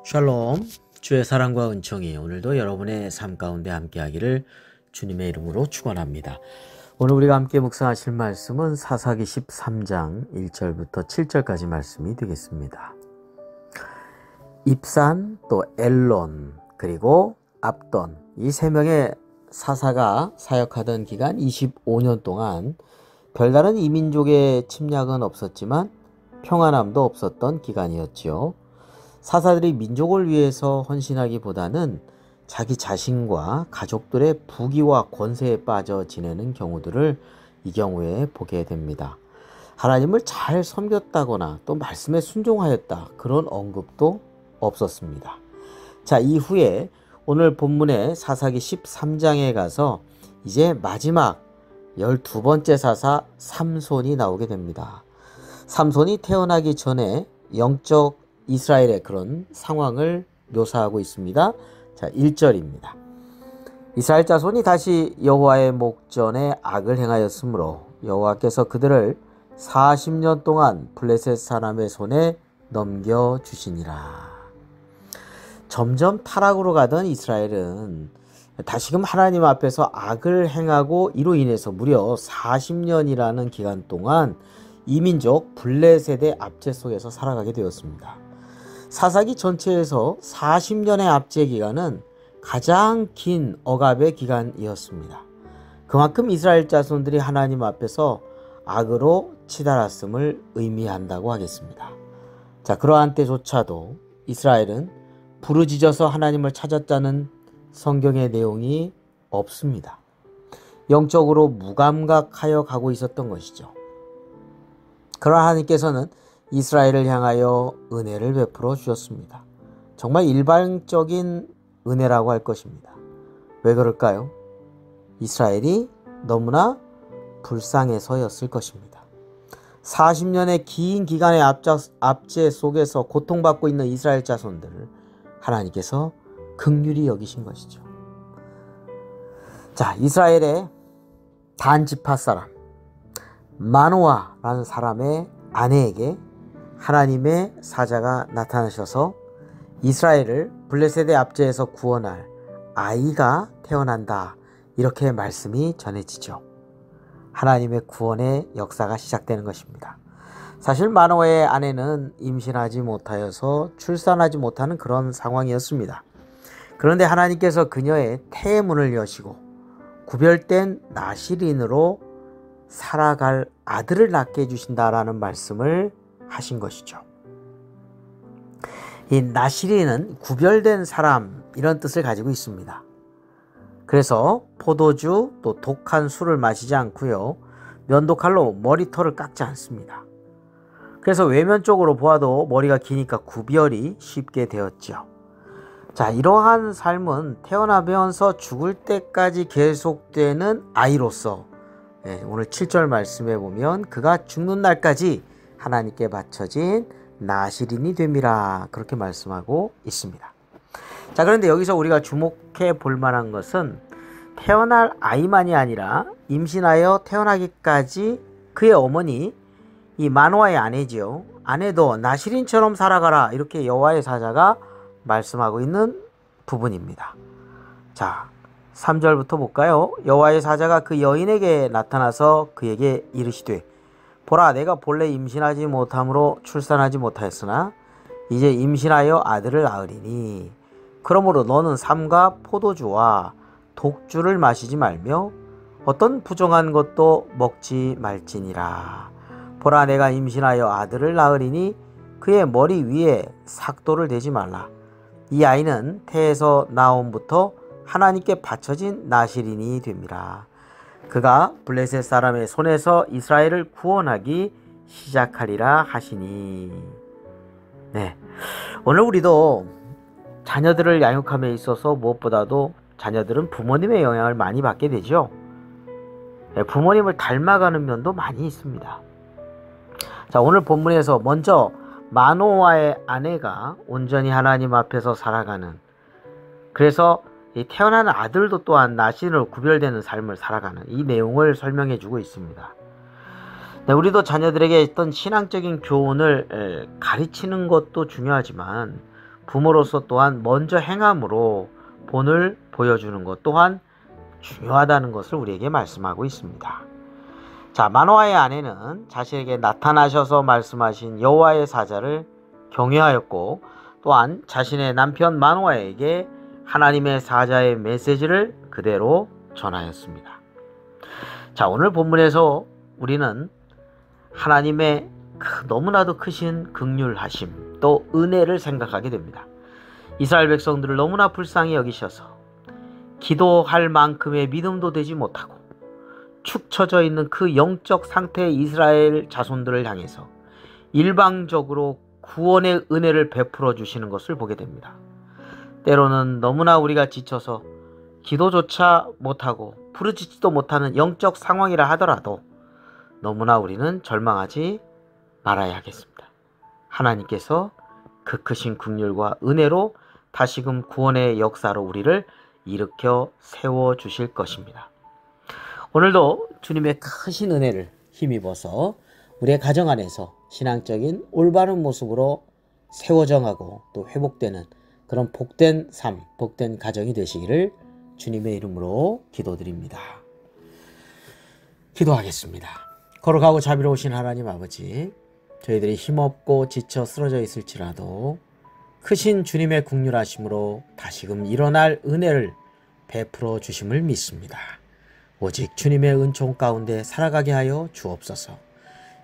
샬롬, 주의 사랑과 은총이 오늘도 여러분의 삶 가운데 함께하기를 주님의 이름으로 축원합니다. 오늘 우리가 함께 묵상하실 말씀은 사사기 13장 1절부터 7절까지 말씀이 되겠습니다. 입산, 또 엘론, 그리고 압돈, 이 세 명의 사사가 사역하던 기간 25년 동안 별다른 이민족의 침략은 없었지만 평안함도 없었던 기간이었지요. 사사들이 민족을 위해서 헌신하기보다는 자기 자신과 가족들의 부귀와 권세에 빠져 지내는 경우들을 이 경우에 보게 됩니다. 하나님을 잘 섬겼다거나 또 말씀에 순종하였다, 그런 언급도 없었습니다. 자, 이후에 오늘 본문의 사사기 13장에 가서 이제 마지막 12번째 사사 삼손이 나오게 됩니다. 삼손이 태어나기 전에 영적 이스라엘의 그런 상황을 묘사하고 있습니다. 자, 1절입니다. 이스라엘 자손이 다시 여호와의 목전에 악을 행하였으므로 여호와께서 그들을 40년 동안 블레셋 사람의 손에 넘겨주시니라. 점점 타락으로 가던 이스라엘은 다시금 하나님 앞에서 악을 행하고 이로 인해서 무려 40년이라는 기간 동안 이민족 블레셋의 압제 속에서 살아가게 되었습니다. 사사기 전체에서 40년의 압제 기간은 가장 긴 억압의 기간이었습니다. 그만큼 이스라엘 자손들이 하나님 앞에서 악으로 치달았음을 의미한다고 하겠습니다. 자, 그러한 때조차도 이스라엘은 부르짖어서 하나님을 찾았다는 성경의 내용이 없습니다. 영적으로 무감각하여 가고 있었던 것이죠. 그러나 하나님께서는 이스라엘을 향하여 은혜를 베풀어 주셨습니다. 정말 일반적인 은혜라고 할 것입니다. 왜 그럴까요? 이스라엘이 너무나 불쌍해서였을 것입니다. 40년의 긴 기간의 압제 속에서 고통받고 있는 이스라엘 자손들을 하나님께서 긍휼히 여기신 것이죠. 자, 이스라엘의 단 지파 사람 마노아라는 사람의 아내에게 하나님의 사자가 나타나셔서 이스라엘을 블레셋의 압제에서 구원할 아이가 태어난다, 이렇게 말씀이 전해지죠. 하나님의 구원의 역사가 시작되는 것입니다. 사실 마노아의 아내는 임신하지 못하여서 출산하지 못하는 그런 상황이었습니다. 그런데 하나님께서 그녀의 태의 문을 여시고 구별된 나실인으로 살아갈 아들을 낳게 해주신다라는 말씀을 하신 것이죠. 이 나실인은 구별된 사람, 이런 뜻을 가지고 있습니다. 그래서 포도주 또 독한 술을 마시지 않고요, 면도칼로 머리털을 깎지 않습니다. 그래서 외면적으로 보아도 머리가 기니까 구별이 쉽게 되었죠. 자, 이러한 삶은 태어나면서 죽을 때까지 계속되는 아이로서, 오늘 7절 말씀에 보면 그가 죽는 날까지 하나님께 바쳐진 나실인이 됨이라, 그렇게 말씀하고 있습니다. 자, 그런데 여기서 우리가 주목해 볼 만한 것은 태어날 아이만이 아니라 임신하여 태어나기까지 그의 어머니, 이 마노아의 아내지요, 아내도 나실인처럼 살아가라, 이렇게 여호와의 사자가 말씀하고 있는 부분입니다. 자, 3절부터 볼까요? 여호와의 사자가 그 여인에게 나타나서 그에게 이르시되, 보라, 내가 본래 임신하지 못함으로 출산하지 못하였으나 이제 임신하여 아들을 낳으리니 그러므로 너는 삼가 포도주와 독주를 마시지 말며 어떤 부정한 것도 먹지 말지니라. 보라, 내가 임신하여 아들을 낳으리니 그의 머리 위에 삭도를 대지 말라. 이 아이는 태에서 나옴부터 하나님께 바쳐진 나실인이 됨이라. 그가 블레셋 사람의 손에서 이스라엘을 구원하기 시작하리라 하시니. 네, 오늘 우리도 자녀들을 양육함에 있어서 무엇보다도 자녀들은 부모님의 영향을 많이 받게 되죠. 부모님을 닮아가는 면도 많이 있습니다. 자, 오늘 본문에서 먼저 마노아의 아내가 온전히 하나님 앞에서 살아가는, 그래서 태어나는 아들도 또한 나실인으로 구별되는 삶을 살아가는 이 내용을 설명해 주고 있습니다. 네, 우리도 자녀들에게 어떤 신앙적인 교훈을 가르치는 것도 중요하지만 부모로서 또한 먼저 행함으로 본을 보여주는 것 또한 중요하다는 것을 우리에게 말씀하고 있습니다. 자, 마노아의 아내는 자신에게 나타나셔서 말씀하신 여호와의 사자를 경외하였고 또한 자신의 남편 마노아에게 하나님의 사자의 메시지를 그대로 전하였습니다. 자, 오늘 본문에서 우리는 하나님의 너무나도 크신 긍휼하심 또 은혜를 생각하게 됩니다. 이스라엘 백성들을 너무나 불쌍히 여기셔서 기도할 만큼의 믿음도 되지 못하고 축 처져 있는 그 영적 상태의 이스라엘 자손들을 향해서 일방적으로 구원의 은혜를 베풀어 주시는 것을 보게 됩니다. 때로는 너무나 우리가 지쳐서 기도조차 못하고 부르짖지도 못하는 영적 상황이라 하더라도 너무나 우리는 절망하지 말아야 하겠습니다. 하나님께서 그 크신 긍휼과 은혜로 다시금 구원의 역사로 우리를 일으켜 세워주실 것입니다. 오늘도 주님의 크신 은혜를 힘입어서 우리의 가정 안에서 신앙적인 올바른 모습으로 세워정하고 또 회복되는 그런 복된 삶, 복된 가정이 되시기를 주님의 이름으로 기도드립니다. 기도하겠습니다. 거룩하고 자비로우신 하나님 아버지, 저희들이 힘없고 지쳐 쓰러져 있을지라도 크신 주님의 긍휼하심으로 다시금 일어날 은혜를 베풀어 주심을 믿습니다. 오직 주님의 은총 가운데 살아가게 하여 주옵소서.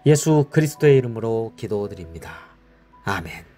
예수 그리스도의 이름으로 기도드립니다. 아멘.